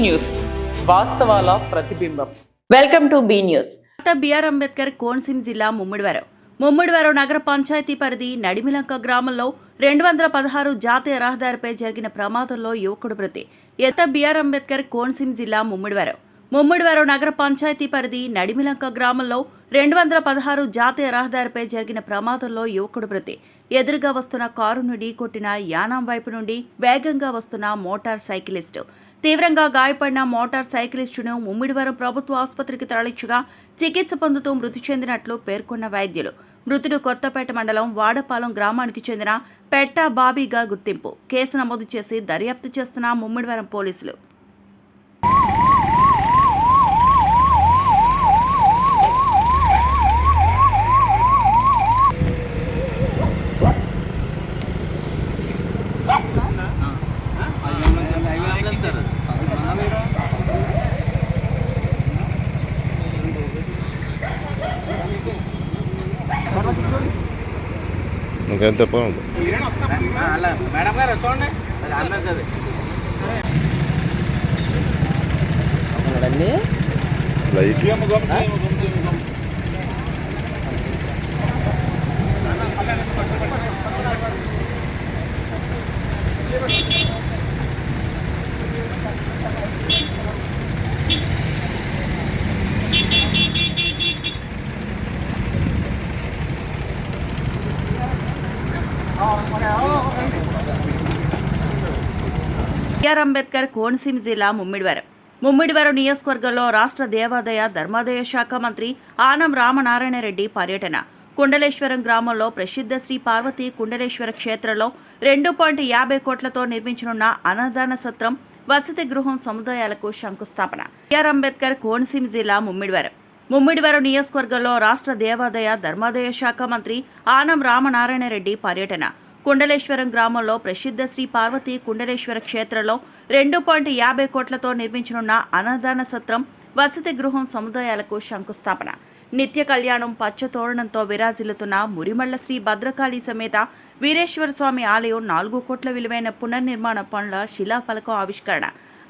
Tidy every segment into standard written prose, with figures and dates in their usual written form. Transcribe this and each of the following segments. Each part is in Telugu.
న్యూస్, వాస్తవాల ప్రతిబింబం. Welcome to B news. Doctor BR Ambedkar Konaseema జిల్లా ముమ్మిడివరం నగర పంచాయతీ పరిధి నడిమిలంక గ్రామంలో 216 జాతీయ రహదారిపై జరిగిన ప్రమాదంలో యువకుడు మృతి. డాక్టర్ బిఆర్ అంబేద్కర్ కోనసీమ జిల్లా ముమ్మిడివరం నగర పంచాయతీ పరిధి నడిమిలంక గ్రామంలో 216 జాతీయ రహదారిపై జరిగిన ప్రమాదంలో యువకుడు మృతి. ఎదురుగా వస్తున్న కారును ఢీకొట్టిన యానాం వైపు నుండి వేగంగా వస్తున్న మోటార్ సైకిలిస్టు. తీవ్రంగా గాయపడిన మోటార్ సైకిలిస్టును ముమ్మిడివరం ప్రభుత్వ ఆసుపత్రికి తరలించగా చికిత్స పొందుతూ మృతి చెందినట్లు పేర్కొన్న వైద్యులు. మృతుడు కొత్తపేట మండలం వాడపాలెం గ్రామానికి చెందిన పెట్టా బాబీగా గుర్తింపు. కేసు నమోదు చేసి దర్యాప్తు చేస్తున్న ముమ్మిడివరం పోలీసులు. ఇంకెంత చెప్పండి. మేడం గారు చూడండి లైట్ బిఆర్ అంబేద్కర్ కోనసీమ జిల్లా ముమ్మిడివరం నియోజకవర్గంలో రాష్ట్ర దేవాదాయ ధర్మాదాయ శాఖ మంత్రి ఆనం రామనారాయణ రెడ్డి పర్యటన. కుండలేశ్వరం గ్రామంలో ప్రసిద్ధ శ్రీ పార్వతీ కుండలేశ్వర క్షేత్రంలో 2.50 కోట్లతో నిర్మించనున్న అన్నదాన సత్రం, వసతి గృహం సముదాయాలకు శంకుస్థాపన. బిఆర్ అంబేద్కర్ కోనసీమ జిల్లా ముమ్మిడివరం నియోజకవర్గంలో రాష్ట్ర దేవాదాయ ధర్మాదాయ శాఖ మంత్రి ఆనం రామనారాయణ రెడ్డి పర్యటన. కుండలేశ్వరం గ్రామంలో ప్రసిద్ధ శ్రీ పార్వతీ కుండలేశ్వర క్షేత్రంలో 2.50 కోట్లతో నిర్మించనున్న అన్నదాన సత్రం, వసతి గృహం సముదాయాలకు శంకుస్థాపన. నిత్య కళ్యాణం పచ్చతోరణంతో విరాజిల్లుతున్న మురిమళ్ల శ్రీ భద్రకాళి సమేత వీరేశ్వర స్వామి ఆలయం 4 కోట్ల విలువైన పునర్నిర్మాణ పనుల శిలాఫలకం ఆవిష్కరణ.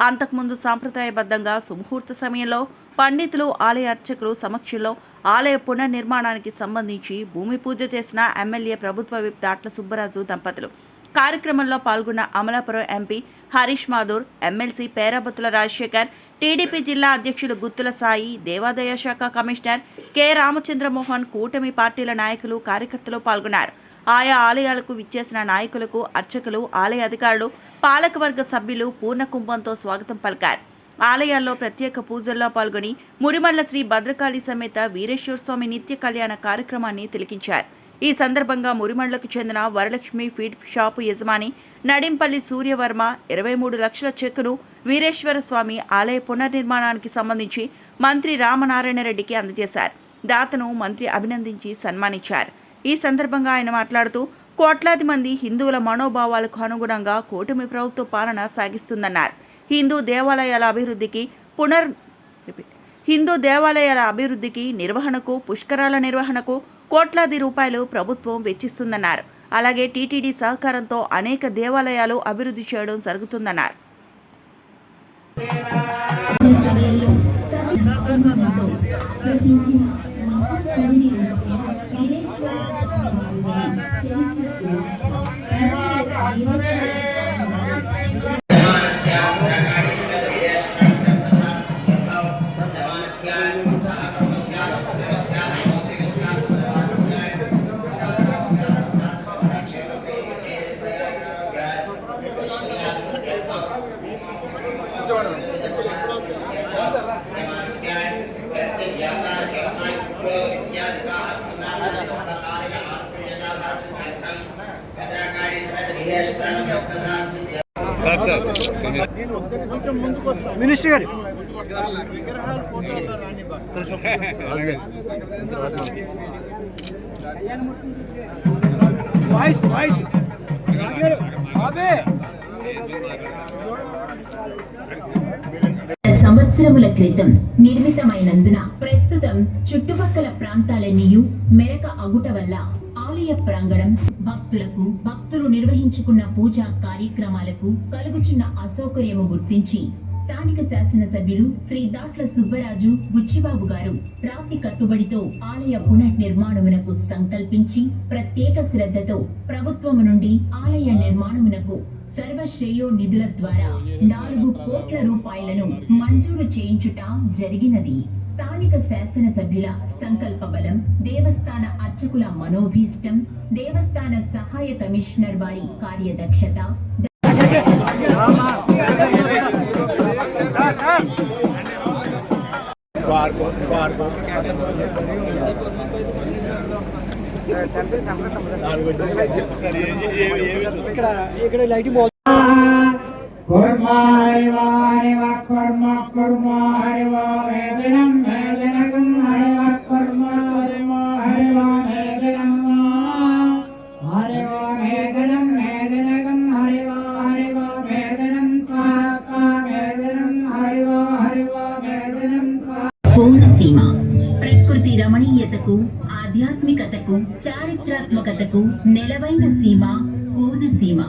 అంతకుముందు సాంప్రదాయబద్ధంగా సుముహూర్త సమయంలో పండితులు, ఆలయ అర్చకులు సమక్షంలో ఆలయ పునర్నిర్మాణానికి సంబంధించి భూమి పూజ చేసిన ఎమ్మెల్యే ప్రభుత్వ విప్ దాట్ల సుబ్బరాజు దంపతులు. కార్యక్రమంలో పాల్గొన్న Amalapuram MP Harish Mathur, MLC Perabathula Rajasekhar, TDP జిల్లా అధ్యక్షులు గుత్తుల సాయి, దేవాదాయ శాఖ కమిషనర్ కె రామచంద్రమోహన్, కూటమి పార్టీల నాయకులు, కార్యకర్తలు పాల్గొన్నారు. ఆయా ఆలయాలకు విచ్చేసిన నాయకులకు, అర్చకులు, ఆలయ అధికారులు, పాలకవర్గ సభ్యులు పూర్ణ కుంభంతో స్వాగతం పలికారు. ఆలయాల్లో ప్రత్యేక పూజల్లో పాల్గొని మురిమళ్ల శ్రీ భద్రకాళి సమేత వీరేశ్వర స్వామి నిత్య కళ్యాణ కార్యక్రమాన్ని తిలకించారు. ఈ సందర్భంగా మురిమళ్లకు చెందిన వరలక్ష్మి ఫీడ్ షాపు యజమాని నడింపల్లి సూర్యవర్మ 23 లక్షల చెక్కును వీరేశ్వర స్వామి ఆలయ పునర్నిర్మాణానికి సంబంధించి మంత్రి రామనారాయణ రెడ్డికి అందజేశారు. దాతను మంత్రి అభినందించి సన్మానించారు. ఈ సందర్భంగా ఆయన మాట్లాడుతూ కోట్లాది మంది హిందువుల మనోభావాలకు అనుగుణంగా కూటమి ప్రభుత్వ పాలన సాగిస్తుందన్నారు. హిందూ దేవాలయాల అభివృద్ధికి నిర్వహణకు, పుష్కరాల నిర్వహణకు కోట్లాది రూపాయలు ప్రభుత్వం వెచ్చిస్తుందన్నారు. అలాగే టీటీడీ సహకారంతో అనేక దేవాలయాలు అభివృద్ధి చేయడం జరుగుతుందన్నారు. మినిస్టర్ గారు వాయిస్ సంవత్సరముల క్రితం నిర్మితమైనందున ప్రస్తుతం చుట్టుపక్కల ప్రాంతాలన్నీ మెరక అగుట వల్ల ఆలయ ప్రాంగణం భక్తులు నిర్వహించుకున్న పూజా కార్యక్రమాలకు కలుగుచున్న అసౌకర్యము గుర్తించి స్థానిక శాసనసభ్యులు శ్రీ దాట్ల సుబ్బరాజు బుచ్చిబాబు గారు రాతి కట్టుబడితో ఆలయ పునర్నిర్మాణమునకు సంకల్పించి ప్రత్యేక శ్రద్ధతో ప్రభుత్వము నుండి ఆలయ నిర్మాణమునకు సర్వశ్రేయో నిధుల ద్వారా 4 కోట్ల రూపాయలను మంజూరు చేయించుట జరిగినది. స్థానిక శాసనసభ్యుల సంకల్ప బలం, దేవస్థాన అర్చకుల మనోభీష్టం, దేవస్థాన సహాయ కమిషనర్ వారి కార్యదక్షత, ఇక్కడ లైట్ బాల్ कर्म हरिवा हरिवा कर्म कर्म हरिवा वेदनम वेदनम हरिवा कर्म हरिवा हरिवा वेदनम हरिवा वेदनम वेदनम हरिवा हरिवा वेदनम का वेदनम हरिवा हरिवा वेदनम కోనసీమ ప్రకృతి రమణీయతకు, ఆధ్యాత్మికతకు, చారిత్రాత్మకతకు నెలవైన సీమ కోనసీమ.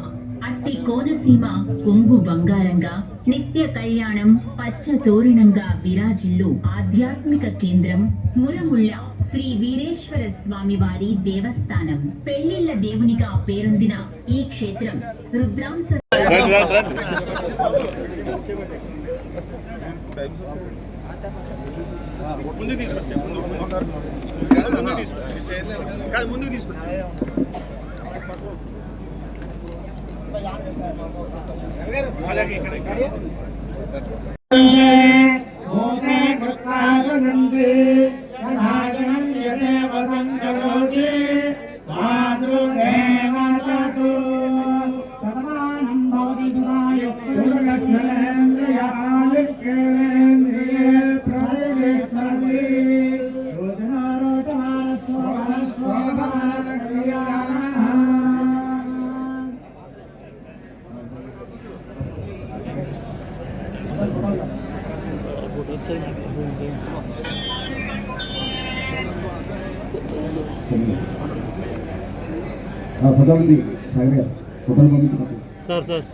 అట్టి కోనసీమ కొంగు బంగారంగా, నిత్య కళ్యాణం పచ్చ తోరణంగా విరాజిల్లు ఆధ్యాత్మిక కేంద్రం మురముళ్ళ శ్రీ వీరేశ్వర స్వామి వారి దేవస్థానం. పెళ్లిళ్ల దేవునిగా పేరొందిన ఈ క్షేత్రం రుద్రాంశ होते कृत्कासुनन्ति तथाजनं यदेव सङ्करोति मातृदेव ततु शतमानं भवति सुधायु दुर्गस्मरेन्द्रियायुष्येन्द्रिये प्रतिष्ठति sir sir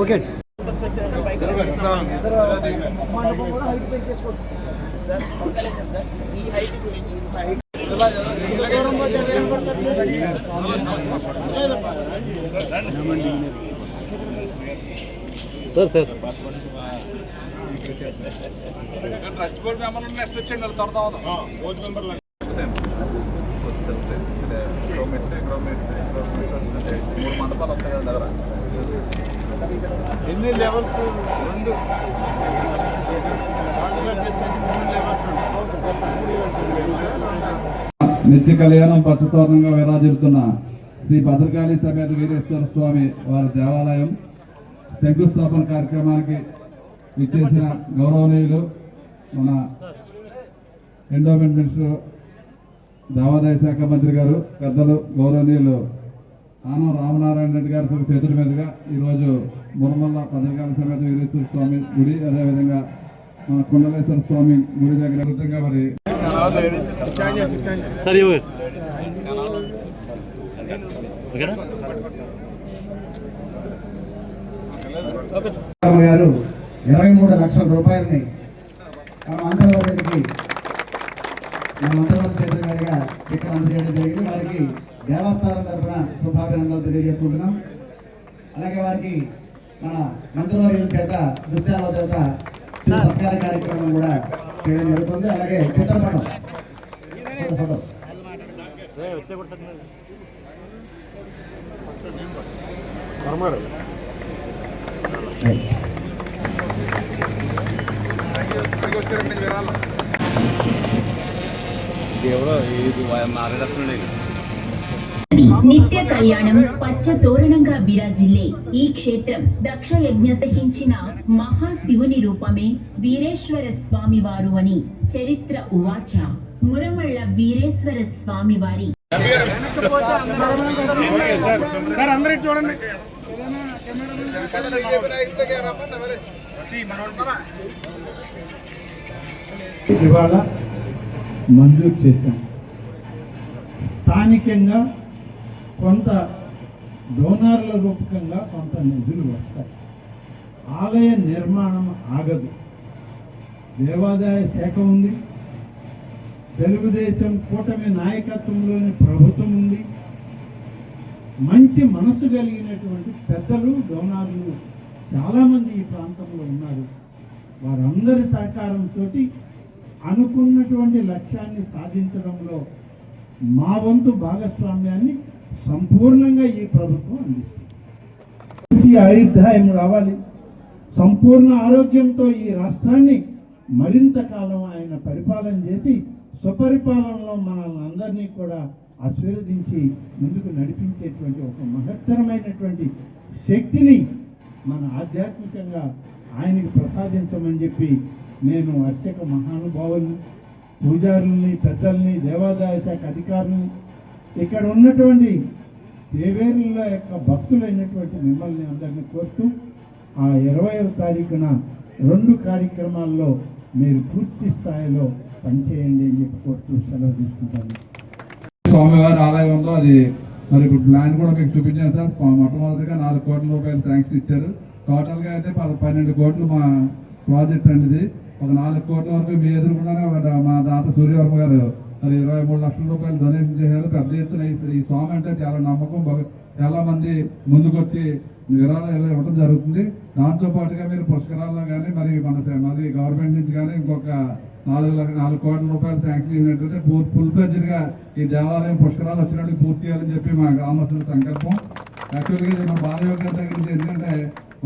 okay sir sir trust board మెంబర్లు నెక్స్ట్ వచ్చండి త్వరత బోర్డు మెంబర్లు మూడు మండపాలు వస్తాయి కదా దగ్గర. ఎన్ని లెవెల్స్? 2 నిత్య కళ్యాణం పచ్చతోరణంగా విరాజిల్లుతున్న శ్రీ భద్రకాళి సమేత వీరేశ్వర స్వామి వారి దేవాలయం శంకుస్థాపన కార్యక్రమానికి ఇచ్చేసిన గౌరవనీయులు మన ఎండోమెంట్ మినిస్టర్, దేవాదాయ శాఖ మంత్రి గారు, పెద్దలు గౌరవనీయులు ఆనం రామనారాయణ రెడ్డి గారి చేతుల మీదుగా ఈరోజు మురమల్ల భద్రకాళి సమేత వీరేశ్వర స్వామి గుడి, అదేవిధంగా మన కుండలేశ్వర స్వామి గుడి దగ్గర అద్భుతంగా మరి గారు 23 లక్షల రూపాయలని మన మంత్రివర్గకి చేతుల మీదుగా ఇక్కడ అందజేయడం జరిగింది. వారికి దేవస్థానం తరఫున శుభాభినందనలు తెలియజేసుకుంటున్నాం. అలాగే వారికి మన మంత్రివర్గం చేత దృశ్యాల చేత సత్కార కార్యక్రమం కూడా చేయడం జరుగుతుంది. అలాగే చిత్రపటం ఫోటో నిత్య కళ్యాణం పచ్చ తోరణంగా విరాజిల్లే ఈ క్షేత్రం దక్ష యజ్ఞ సహించిన మహాశివుని రూపమే వీరేశ్వర స్వామి వారు అని చరిత్ర ఉవాచ. మురమళ్ళ వీరేశ్వర స్వామి వారి అందరూ చూడండి. ఇవాళ మంజూరు చేశాం. స్థానికంగా కొంత డోనర్ల రూపకంగా కొంత నిధులు వస్తాయి. ఆలయ నిర్మాణం ఆగదు. దేవాదాయ శాఖ ఉంది, తెలుగుదేశం కూటమి నాయకత్వంలోని ప్రభుత్వం ఉంది, మంచి మనసు కలిగినటువంటి పెద్దలు డోనార్లు చాలామంది ఈ ప్రాంతంలో ఉన్నారు. వారందరి సహకారంతో అనుకున్నటువంటి లక్ష్యాన్ని సాధించడంలో మా వంతు భాగస్వామ్యాన్ని సంపూర్ణంగా ఈ ప్రభుత్వం అందిస్తుంది. ఆయుర్దాయం రావాలి, సంపూర్ణ ఆరోగ్యంతో ఈ రాష్ట్రాన్ని మరింత కాలం ఆయన పరిపాలన చేసి స్వపరిపాలనలో మనల్ని అందరినీ కూడా ఆశీర్వదించి ముందుకు నడిపించేటువంటి ఒక మహత్తరమైనటువంటి శక్తిని మన ఆధ్యాత్మికంగా ఆయనకి ప్రసాదించమని చెప్పి నేను అర్చక మహానుభావుల్ని, పూజారుల్ని, పెద్దల్ని, దేవాదాయ శాఖ అధికారుల్ని, ఇక్కడ ఉన్నటువంటి దేవేరుల యొక్క భక్తులైనటువంటి మిమ్మల్ని అందరినీ కోరుతూ ఆ 20వ తారీఖున 2 కార్యక్రమాల్లో మీరు పూర్తి స్థాయిలో పనిచేయండి అని చెప్పి కోరుతూ సెలవు తీసుకుంటాను. స్వామివారి ఆలయం ఉందో అది మరి ఇప్పుడు ప్లాన్ కూడా మీకు చూపించాను సార్. మొట్టమొదటిగా 4 కోట్ల రూపాయలు శాంక్షన్ ఇచ్చారు. టోటల్గా అయితే 12 కోట్లు మా ప్రాజెక్ట్ అనేది. ఒక 4 కోట్ల వరకు మీ ఎదురుకుండానే మా దాత సూర్యవర్మ గారు మరి 23 లక్షల రూపాయలు డొనేషన్ చేశారు. పెద్ద ఎత్తున ఈ స్వామి అంటే చాలా నమ్మకం, చాలా మంది ముందుకొచ్చి విరాళాలు ఇవ్వడం జరుగుతుంది. దాంతో పాటుగా మీరు పుష్కరాల్లో కానీ మరి మరి గవర్నమెంట్ నుంచి కానీ ఇంకొక 4 కోట్ల రూపాయలు శాంక్షన్ చేసినట్లయితే ఫుల్ ఫ్లెడ్జ్డ్గా ఈ దేవాలయం పుష్కరాలు వచ్చినట్టు పూర్తి చేయాలని చెప్పి మా గ్రామస్తుల సంకల్పం. యాక్చువల్గా ఇది మా బాలయోగ దగ్గర నుంచి, ఎందుకంటే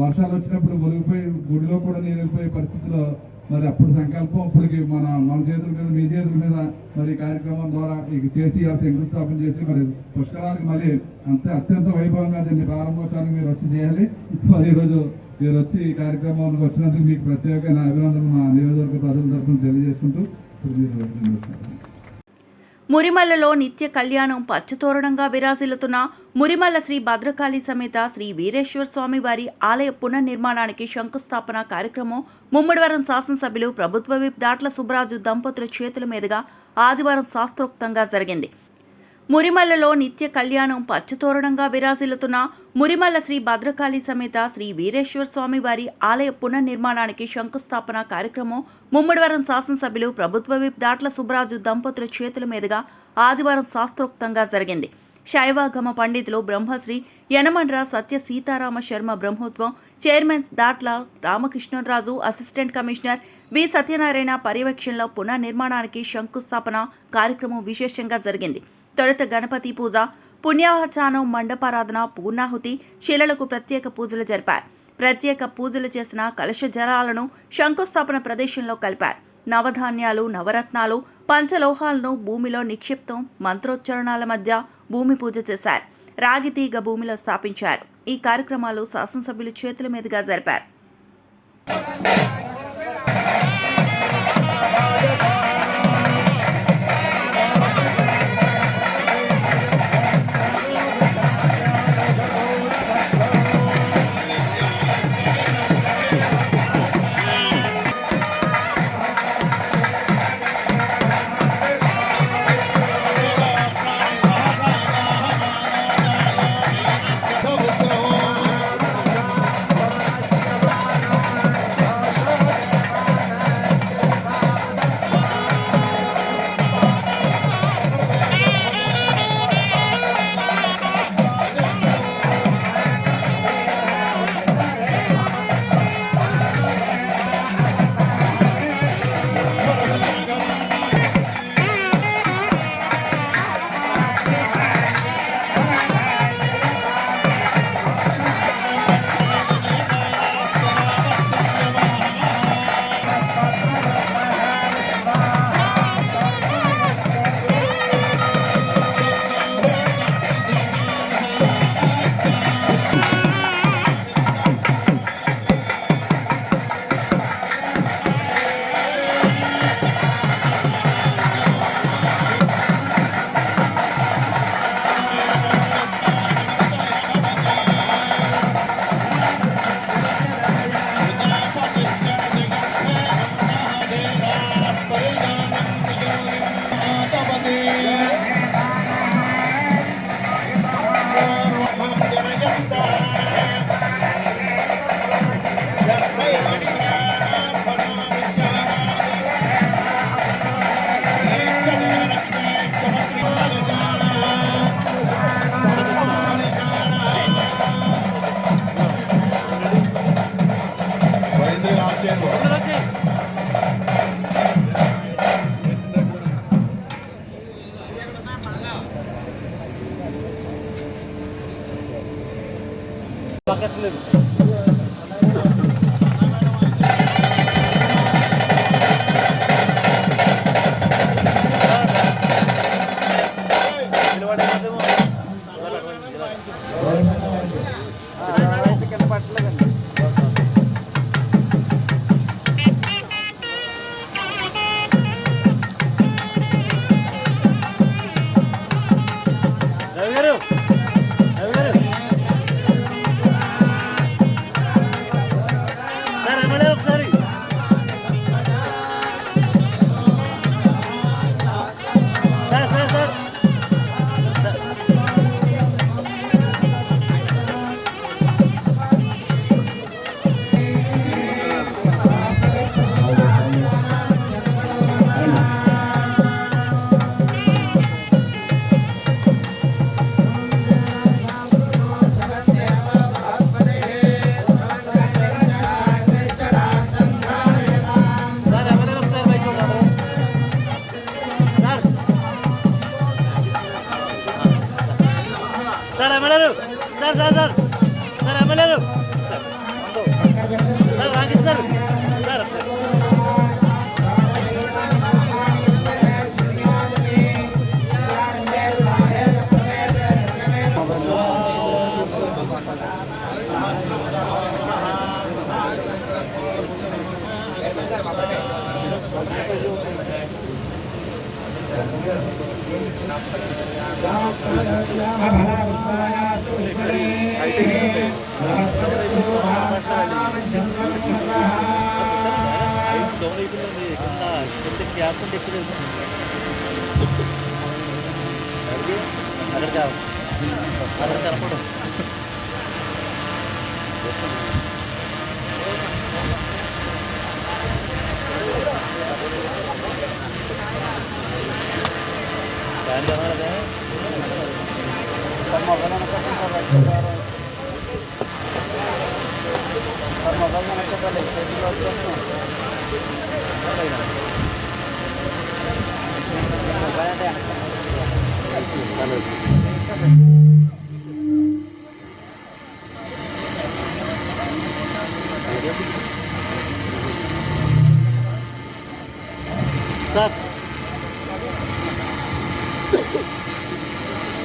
వర్షాలు వచ్చినప్పుడు మునిగిపోయి గుడిలో కూడా నీరు వెళ్ళిపోయే పరిస్థితిలో మరి అప్పుడు సంకల్పం ఇప్పటికి మన చేతుల మీద, మీ చేతుల మీద మరి కార్యక్రమం ద్వారా ఇక చేసి శంకుస్థాపన చేసి మరి పుష్కరాలకు మరి అత్యంత వైభవంగా దీన్ని ప్రారంభోత్సవానికి మీరు వచ్చి చేయాలి. మరి ఈరోజు మీరు వచ్చి ఈ కార్యక్రమానికి వచ్చినందుకు మీకు ప్రత్యేకమైన అభినందనలు మా నియోజకవర్గ ప్రజల తరఫున తెలియజేసుకుంటూ మురిమల్లలో నిత్య కళ్యాణం పచ్చతోరణంగా విరాజిల్లుతున్న మురిమల్ల శ్రీ భద్రకాళి సమేత శ్రీ వీరేశ్వర స్వామి వారి ఆలయ పునర్నిర్మాణానికి శంకుస్థాపన కార్యక్రమం ముమ్మడివరం శాసనసభ్యులు ప్రభుత్వ విప్ దాట్ల సుబ్బరాజు దంపతుల చేతుల మీదుగా ఆదివారం శాస్త్రోక్తంగా జరిగింది. మురిమల్లలో నిత్య కళ్యాణం పచ్చతోరణంగా విరాజిల్లుతున్న మురిమల్ల శ్రీ భద్రకాళి సమేత శ్రీ వీరేశ్వర స్వామి వారి ఆలయ పునర్నిర్మాణానికి శంకుస్థాపన కార్యక్రమం ముమ్మడివరం శాసనసభ్యులు ప్రభుత్వ విప్ దాట్ల సుబ్బరాజు దంపతుల చేతుల మీదుగా ఆదివారం శాస్త్రోక్తంగా జరిగింది. శైవాగమ పండితులు బ్రహ్మశ్రీ యనమండ్ర సత్య సీతారామ శర్మ బ్రహ్మోత్వం chairman Datla Ramakrishnaraju, assistant commissioner V Satyanarayana పర్యవేక్షణలో పునర్నిర్మాణానికి శంకుస్థాపన కార్యక్రమం విశేషంగా జరిగింది. తొలుత గణపతి పూజ, పుణ్యాహచానం, మండపారాధన, పూర్ణాహుతి, శిలలకు ప్రత్యేక పూజలు జరిపారు. ప్రత్యేక పూజలు చేసిన కలశ జలాలను శంకుస్థాపన ప్రదేశంలో కలిపారు. నవధాన్యాలు, నవరత్నాలు, పంచలోహాలను భూమిలో నిక్షిప్తం, మంత్రోచ్చరణాల మధ్య భూమి పూజ చేశారు. రాగి తీగ భూమిలో స్థాపించారు. ఈ కార్యక్రమాలు శాసనసభ్యుల చేతుల మీదుగా జరిపారు.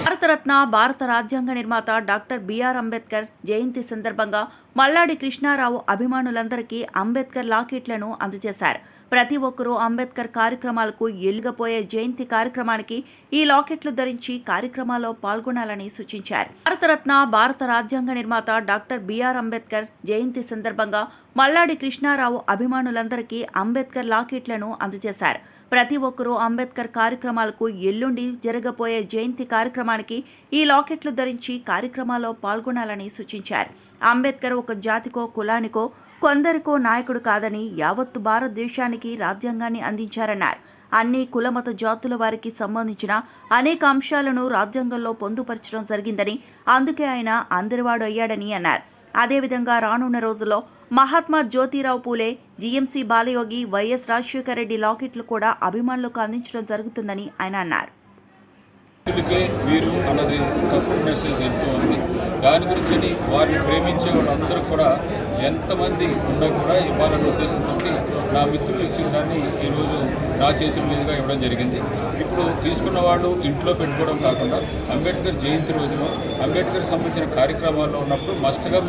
భారతరత్న భారత రాజ్యాంగ నిర్మాత డాక్టర్ బిఆర్ అంబేద్కర్ జయంతి సందర్భంగా మల్లాడి కృష్ణారావు అభిమానులందరికీ అంబేద్కర్ లాకెట్లను అందజేశారు. ప్రతి ఒక్కరూ అంబేద్కర్ కార్యక్రమాలకు ఎలుగపోయే జయంతి కార్యక్రమానికి ఈ లాకెట్లు ధరించి కార్యక్రమాల్లో పాల్గొనాలని సూచించారు. భారతరత్న భారత రాజ్యాంగ నిర్మాత డాక్టర్ బిఆర్ అంబేద్కర్ జయంతి సందర్భంగా మల్లాడి కృష్ణారావు అభిమానులందరికీ అంబేద్కర్ లాకెట్లను అందజేశారు. ప్రతి ఒక్కరూ అంబేద్కర్ కార్యక్రమాలకు ఎల్లుండి జరగబోయే జయంతి కార్యక్రమానికి ఈ లాకెట్లు ధరించి కార్యక్రమాల్లో పాల్గొనాలని సూచించారు. అంబేద్కర్ ఒక జాతికో కులానికో కొందరికో నాయకుడు కాదని యావత్తు భారతదేశానికి రాజ్యాంగాన్ని అందించారన్నారు. అన్ని కులమత జాతుల వారికి సంబంధించిన అనేక అంశాలను రాజ్యాంగంలో పొందుపరచడం జరిగిందని, అందుకే ఆయన అందరివాడు అయ్యాడని అన్నారు. అదేవిధంగా రానున్న రోజుల్లో మహాత్మా జ్యోతిరావు పూలే, జీఎంసీ బాలయోగి, వైఎస్ రాజశేఖర రెడ్డి లాకెట్లు కూడా అభిమానులకు అందించడం జరుగుతుందని ఆయన అన్నారు. వీరు అన్నది తప్పుడు మెసేజ్ ఎంతో ఉంది. దాని గురించి వారిని ప్రేమించే వాళ్ళందరూ కూడా ఎంతమంది ఉన్నా కూడా ఇవ్వాలన్న ఉద్దేశంతో నా మిత్రులు ఇచ్చిన దాన్ని ఈరోజు నా చేతుల మీదుగా ఇవ్వడం జరిగింది. ఇప్పుడు తీసుకున్న వాళ్ళు ఇంట్లో పెట్టుకోవడం కాకుండా అంబేద్కర్ జయంతి రోజున అంబేద్కర్ సంబంధించిన కార్యక్రమాల్లో ఉన్నప్పుడు మస్ట్గా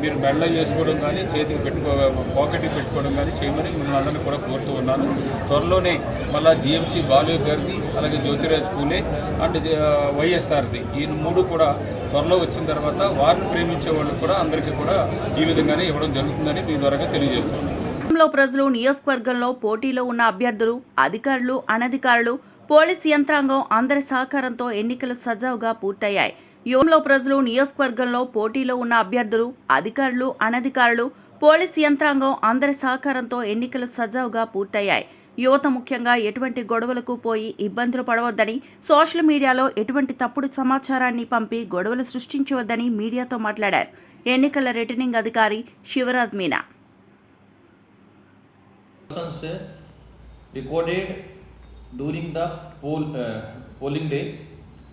మీరు మెడలో చేసుకోవడం కానీ చేతికి పాకెట్కి పెట్టుకోవడం కానీ చేయమని మిమ్మల్ని అందరినీ కూడా కోరుతూ ఉన్నాను. త్వరలోనే మళ్ళీ జీఎంసీ బాలయ్య గారిది, అలాగే జ్యోతిరాజ్ పూలే అండ్ వైఎస్ఆర్ది, ఈ మూడు కూడా త్వరలో వచ్చిన తర్వాత వారిని ప్రేమించే వాళ్ళు కూడా అందరికీ కూడా ఈ విధంగానే ఇవ్వడం జరుగుతుందని మీ ద్వారా తెలియజేస్తున్నాను. ప్రజలు నియోజకవర్గంలో పోటీలో ఉన్న అభ్యర్థులు, అధికారులు, అనధికారులు, పోలీస్ యంత్రాంగం అందరి సహకారంతో ఎన్నికలు సజావుగా పూర్తయ్యాయి. యువలో ప్రజలు నియోజకవర్గంలో పోటీలో ఉన్న అభ్యర్థులు, అధికారులు, అనధికారులు, పోలీస్ యంత్రాంగం అందరి సహకారంతో ఎన్నికలు సజావుగా పూర్తయ్యాయి. యువత ముఖ్యంగా ఎటువంటి గొడవలకు పోయి ఇబ్బందులు పడవద్దని, సోషల్ మీడియాలో ఎటువంటి తప్పుడు సమాచారాన్ని పంపి గొడవలు సృష్టించవద్దని మీడియాతో మాట్లాడారు ఎన్నికల రిటర్నింగ్ అధికారి Shivraj Meena. Recorded during the polling day,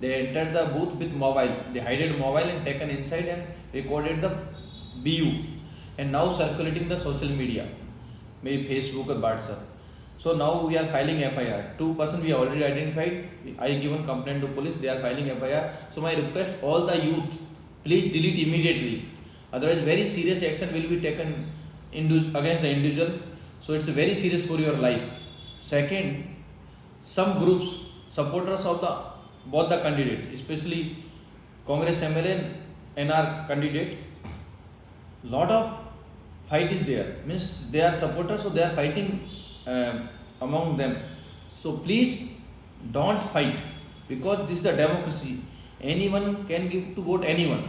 they entered the booth with mobile. They hid mobile and taken inside and recorded the BU and now circulating the social media, maybe Facebook or WhatsApp. So now we are filing FIR. 2 persons we already identified. I given complaint to police. They are filing FIR. So my request, all the youth, please delete immediately. Otherwise, very serious action will be taken against the individual. So it's very serious for your life. Second, some groups, supporters of both the candidate, especially Congress MLA and NR candidate, lot of fight is there. Means they are supporters, so they are fighting among them. So please don't fight, because this is the democracy. Anyone can give to vote anyone.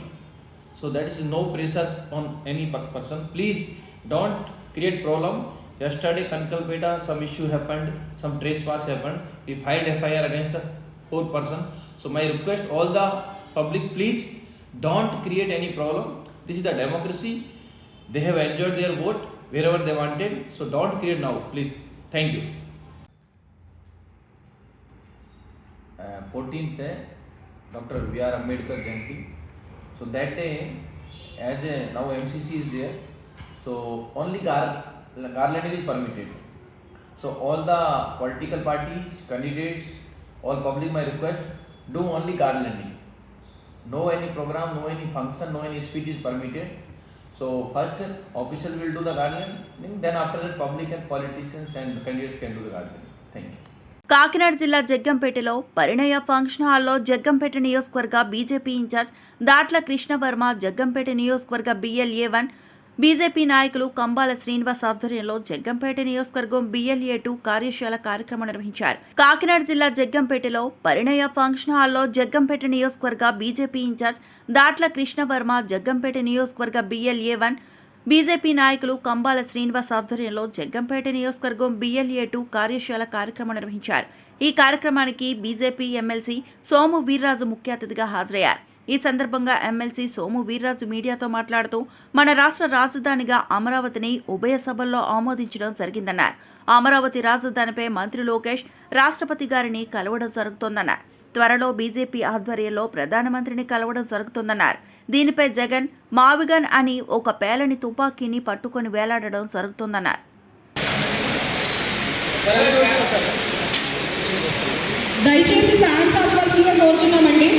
So there is no pressure on any person. Please don't create problem. Yesterday Kankalpeta some issue happened, some trespass happened. We filed FIR against the 4 person. So my request, all the public, please don't create any problem. This is the democracy. They have enjoyed their vote wherever they wanted. So don't create now, please. Thank you. 14th Dr. B.R. Ambedkar Jayanti. So that day, as now MCC is there, so only garlanding is permitted. So all the political parties, candidates, all public, my request, do only garlanding. No any program, no any function, no any speech is permitted. So first official will do the garlanding, then after that public and politicians and candidates can do the garlanding. Thank you. Kakinada జిల్లా జగ్గంపేటలో పరిణయ ఫంక్షన్ హాల్లో జగ్గంపేట నియోజకవర్గ బీజేపీ ఇన్ఛార్జ్ దాట్ల కృష్ణవర్మ, జగ్గంపేట నియోజకవర్గ BLA1 బీజేపీ నాయకులు కంబాల శ్రీనివాస్ ఆధ్వర్యంలో జగ్గంపేట నియోజకవర్గం BLA2 కార్యశాల కార్యక్రమం నిర్వహించారు. కాకినాడ జిల్లా జగ్గంపేటలో పరిణయ ఫంక్షన్ హాల్లో జగ్గంపేట నియోజకవర్గ బీజేపీ ఇన్ఛార్జ్ దాట్ల కృష్ణవర్మ, జగ్గంపేట నియోజకవర్గ BLA1 బీజేపీ నాయకులు కంబాల శ్రీనివాస్ ఆధ్వర్యంలో జగ్గంపేట నియోజకవర్గం BLA2 కార్యశాల కార్యక్రమం నిర్వహించారు. ఈ కార్యక్రమానికి బీజేపీ ఎమ్మెల్సీ సోము వీర్రాజు ముఖ్య అతిథిగా హాజరయ్యారు. ఈ సందర్భంగా ఎమ్మెల్సీ సోము వీర్రాజు మీడియాతో మాట్లాడుతూ మన రాష్ట్ర రాజధానిగా అమరావతిని ఉభయ సభల్లో ఆమోదించడం జరిగిందన్నారు. అమరావతి రాజధానిపై మంత్రి లోకేష్ రాష్ట్రపతి గారిని కలవడం జరుగుతోందన్నారు. త్వరలో బీజేపీ ఆధ్వర్యంలో ప్రధానమంత్రిని కలవడం జరుగుతుందన్నారు. దీనిపై జగన్ మావిగన్ అని ఒక పేలని తుపాకీని పట్టుకొని వేలాడడం జరుగుతుందన్నారు. దయచేసి ఫ్యాన్స్ ఆపవలసిందిగా కోరుతున్నామండి.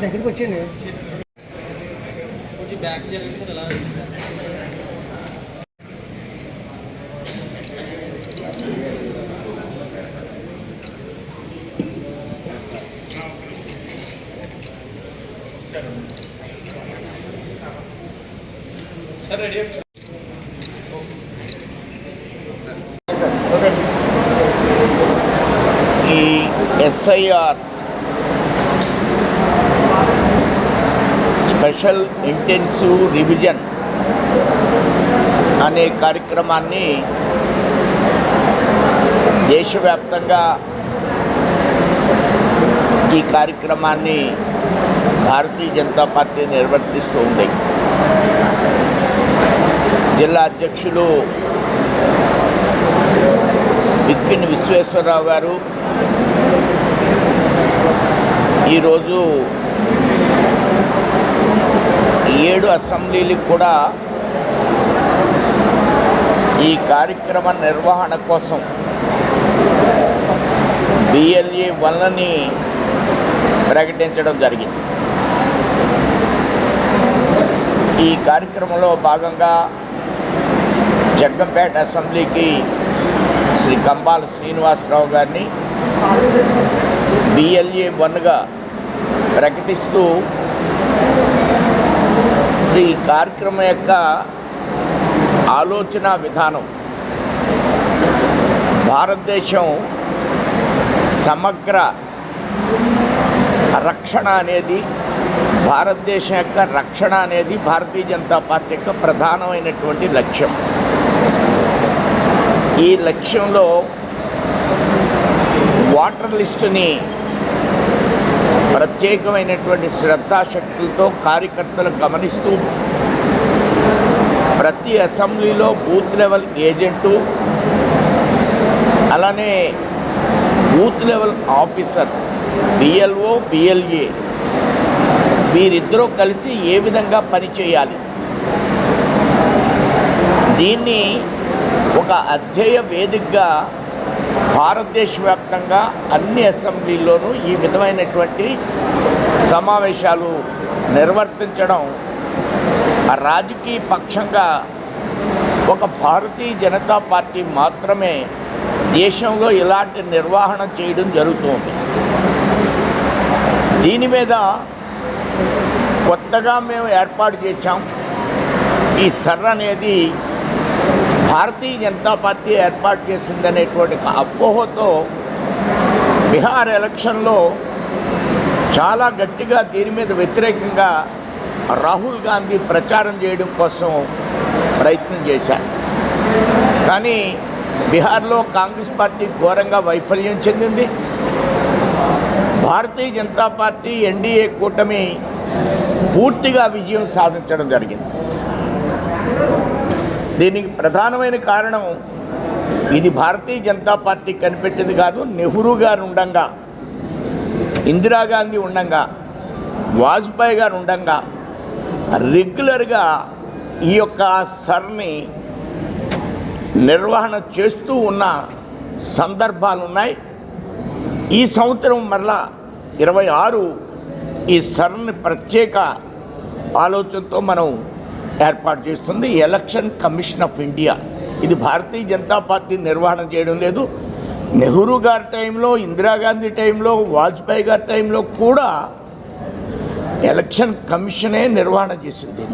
దగ్గరికి వచ్చేయండి, కొంచెం బ్యాక్ జరిగింది సార్. ఎలా సార్ రెడీ? ఈ SIR స్పెషల్ ఇంటెన్సివ్ రివిజన్ అనే కార్యక్రమాన్ని దేశవ్యాప్తంగా ఈ కార్యక్రమాన్ని భారతీయ జనతా పార్టీ నిర్వర్తిస్తూ ఉంది. జిల్లా అధ్యక్షులు బిక్కిని విశ్వేశ్వరరావు గారు ఈరోజు 7 అసెంబ్లీలకు కూడా ఈ కార్యక్రమ నిర్వహణ కోసం BLA1ని ప్రకటించడం జరిగింది. ఈ కార్యక్రమంలో భాగంగా జగ్గంపేట అసెంబ్లీకి శ్రీ కంబాల శ్రీనివాసరావు గారిని BLA1గా ప్రకటిస్తూ శ్రీ కార్యక్రమం యొక్క ఆలోచన విధానం భారతదేశం సమగ్ర రక్షణ అనేది, భారతదేశం యొక్క రక్షణ అనేది భారతీయ జనతా పార్టీ యొక్క ప్రధానమైనటువంటి లక్ష్యం. ఈ లక్ష్యంలో వాటర్ లిస్టుని ప్రత్యేకమైనటువంటి శ్రద్ధాశక్తులతో కార్యకర్తలు గమనిస్తూ ప్రతి అసెంబ్లీలో బూత్ లెవెల్ ఏజెంటు, అలానే booth level officer BLO BLA వీరిద్దరూ కలిసి ఏ విధంగా పనిచేయాలి, దీన్ని ఒక అధ్యయ వేదికగా భారతదేశ వ్యాప్తంగా అన్ని అసెంబ్లీల్లోనూ ఈ విధమైనటువంటి సమావేశాలు నిర్వర్తించడం రాజకీయ పక్షంగా ఒక భారతీయ జనతా పార్టీ మాత్రమే దేశంలో ఇలాంటి నిర్వహణ చేయడం జరుగుతుంది. దీని మీద కొత్తగా మేము ఏర్పాటు చేశాం. ఈ సర్ అనేది భారతీయ జనతా పార్టీ ఏర్పాటు చేసిందనేటువంటి అపోహతో బీహార్ ఎలక్షన్లో చాలా గట్టిగా దీని మీద వ్యతిరేకంగా రాహుల్ గాంధీ ప్రచారం చేయడం కోసం ప్రయత్నం చేశారు. కానీ బీహార్లో కాంగ్రెస్ పార్టీ ఘోరంగా వైఫల్యం చెందింది. భారతీయ జనతా పార్టీ ఎన్డీఏ కూటమి పూర్తిగా విజయం సాధించడం జరిగింది. దీనికి ప్రధానమైన కారణం ఇది భారతీయ జనతా పార్టీ కనిపెట్టింది కాదు. నెహ్రూ గారు ఉండంగా, ఇందిరాగాంధీ ఉండంగా, వాజ్పేయి గారు ఉండంగా రెగ్యులర్గా ఈ యొక్క సర్ని నిర్వహణ చేస్తూ ఉన్న సందర్భాలు ఉన్నాయి. ఈ సంవత్సరం మరలా 26 ఈ సర్ని ప్రత్యేక ఆలోచనతో మనం ఏర్పాటు చేస్తుంది ఎలక్షన్ కమిషన్ ఆఫ్ ఇండియా. ఇది భారతీయ జనతా పార్టీ నిర్వహణ చేయడం లేదు. నెహ్రూ గారి టైంలో, ఇందిరాగాంధీ టైంలో, వాజ్పేయి గారి టైంలో కూడా ఎలక్షన్ కమిషనే నిర్వహణ చేసింది.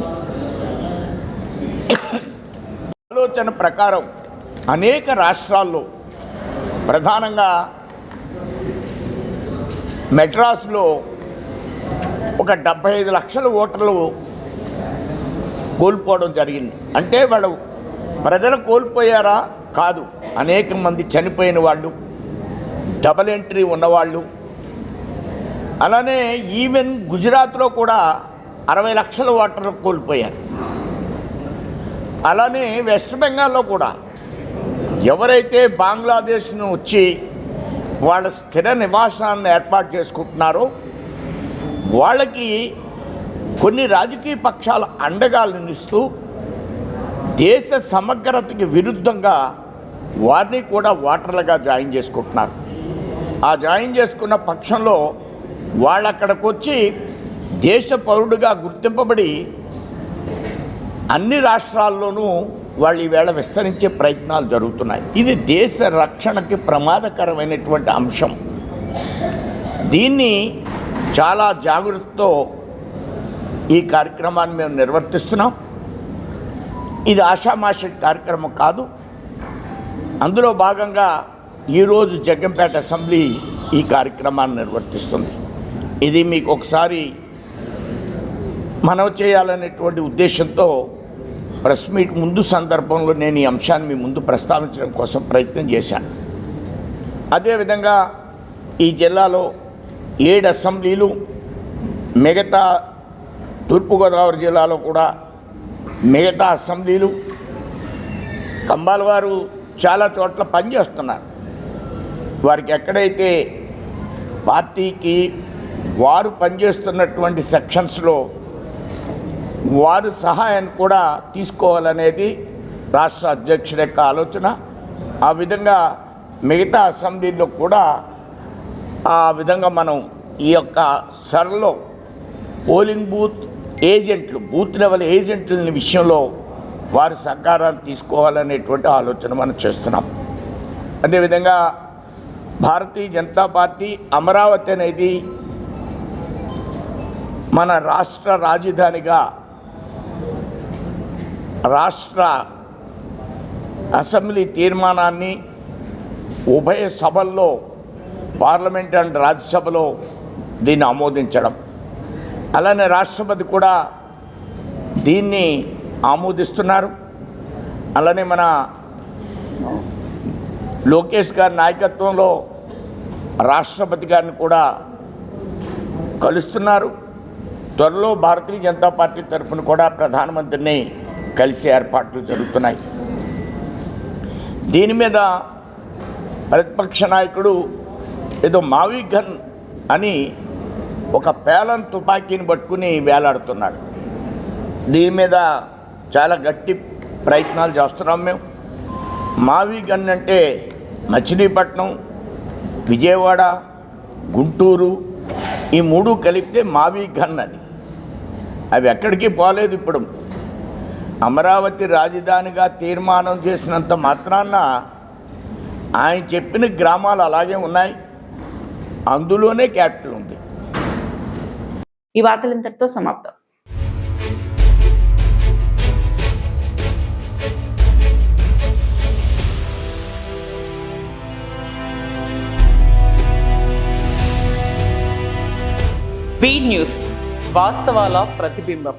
ఆలోచన ప్రకారం అనేక రాష్ట్రాల్లో, ప్రధానంగా మెడ్రాస్లో ఒక 75 లక్షల ఓటర్లు కోల్పోవడం జరిగింది. అంటే వాళ్ళు ప్రజలు కోల్పోయారా? కాదు, అనేక మంది చనిపోయిన వాళ్ళు, డబల్ ఎంట్రీ ఉన్నవాళ్ళు. అలానే ఈవెన్ గుజరాత్లో కూడా 60 లక్షల ఓటర్లు కోల్పోయారు. అలానే వెస్ట్ బెంగాల్లో కూడా ఎవరైతే బంగ్లాదేశ్ను వచ్చి వాళ్ళ స్థిర నివాసాన్ని ఏర్పాటు చేసుకుంటున్నారో వాళ్ళకి కొన్ని రాజకీయ పక్షాల అండగాలనిస్తూ దేశ సమగ్రతకి విరుద్ధంగా వారిని కూడా ఓటర్లుగా జాయిన్ చేసుకుంటున్నారు. ఆ జాయిన్ చేసుకున్న పక్షంలో వాళ్ళు అక్కడికి వచ్చి దేశ పౌరుడిగా గుర్తింపబడి అన్ని రాష్ట్రాల్లోనూ వాళ్ళు ఈవేళ విస్తరించే ప్రయత్నాలు జరుగుతున్నాయి. ఇది దేశ రక్షణకి ప్రమాదకరమైనటువంటి అంశం. దీన్ని చాలా జాగ్రత్తతో ఈ కార్యక్రమాన్ని మేము నిర్వర్తిస్తున్నాం. ఇది ఆషామాషి కార్యక్రమం కాదు. అందులో భాగంగా ఈరోజు జగ్గంపేట అసెంబ్లీ ఈ కార్యక్రమాన్ని నిర్వర్తిస్తుంది. ఇది మీకు ఒకసారి మనవి చేయాలనేటువంటి ఉద్దేశంతో ప్రెస్ మీట్ ముందు సందర్భంలో నేను ఈ అంశాన్ని మీ ముందు ప్రస్తావించడం కోసం ప్రయత్నం చేశాను. అదేవిధంగా ఈ జిల్లాలో 7 అసెంబ్లీలు, మిగతా తూర్పుగోదావరి జిల్లాలో కూడా మిగతా అసెంబ్లీలు, కంబాల వారు చాలా చోట్ల పనిచేస్తున్నారు. వారికి ఎక్కడైతే పార్టీకి వారు పనిచేస్తున్నటువంటి సెక్షన్స్లో వారు సహాయాన్ని కూడా తీసుకోవాలనేది రాష్ట్ర అధ్యక్షుడి యొక్క ఆలోచన. ఆ విధంగా మిగతా అసెంబ్లీలో కూడా ఆ విధంగా మనం ఈ యొక్క సర్లో పోలింగ్ బూత్ ఏజెంట్లు, బూత్ లెవెల్ ఏజెంట్ల విషయంలో వారి సహకారాన్ని తీసుకోవాలనేటువంటి ఆలోచన మనం చేస్తున్నాం. అదేవిధంగా భారతీయ జనతా పార్టీ అమరావతి అనేది మన రాష్ట్ర రాజధానిగా రాష్ట్ర అసెంబ్లీ తీర్మానాన్ని ఉభయ సభల్లో, పార్లమెంట్ అండ్ రాజ్యసభలో దీన్ని ఆమోదించడం, అలానే రాష్ట్రపతి కూడా దీన్ని ఆమోదిస్తున్నారు. అలానే మన లోకేష్ గారి నాయకత్వంలో రాష్ట్రపతి గారిని కూడా కలుస్తున్నారు. త్వరలో భారతీయ జనతా పార్టీ తరఫున కూడా ప్రధానమంత్రిని కలిసి ఏర్పాట్లు జరుగుతున్నాయి. దీని మీద ప్రతిపక్ష నాయకుడు ఏదో మావీ గన్ అని ఒక పేలం తుపాకీని పట్టుకుని వేలాడుతున్నాడు. దీని మీద చాలా గట్టి ప్రయత్నాలు చేస్తున్నాం మేము. మావీ గన్ అంటే మచిలీపట్నం, విజయవాడ, గుంటూరు ఈ 3 కలిపితే మావీ గన్ అని. అవి ఎక్కడికి పోలేదు. ఇప్పుడు అమరావతి రాజధానిగా తీర్మానం చేసినంత మాత్రాన ఆయన చెప్పిన గ్రామాలు అలాగే ఉన్నాయి, అందులోనే క్యాపిటల్ ఉంది. ఈ వార్తలు ఇంతటితో సమాప్తం. బీ న్యూస్, వాస్తవాల ప్రతిబింబం.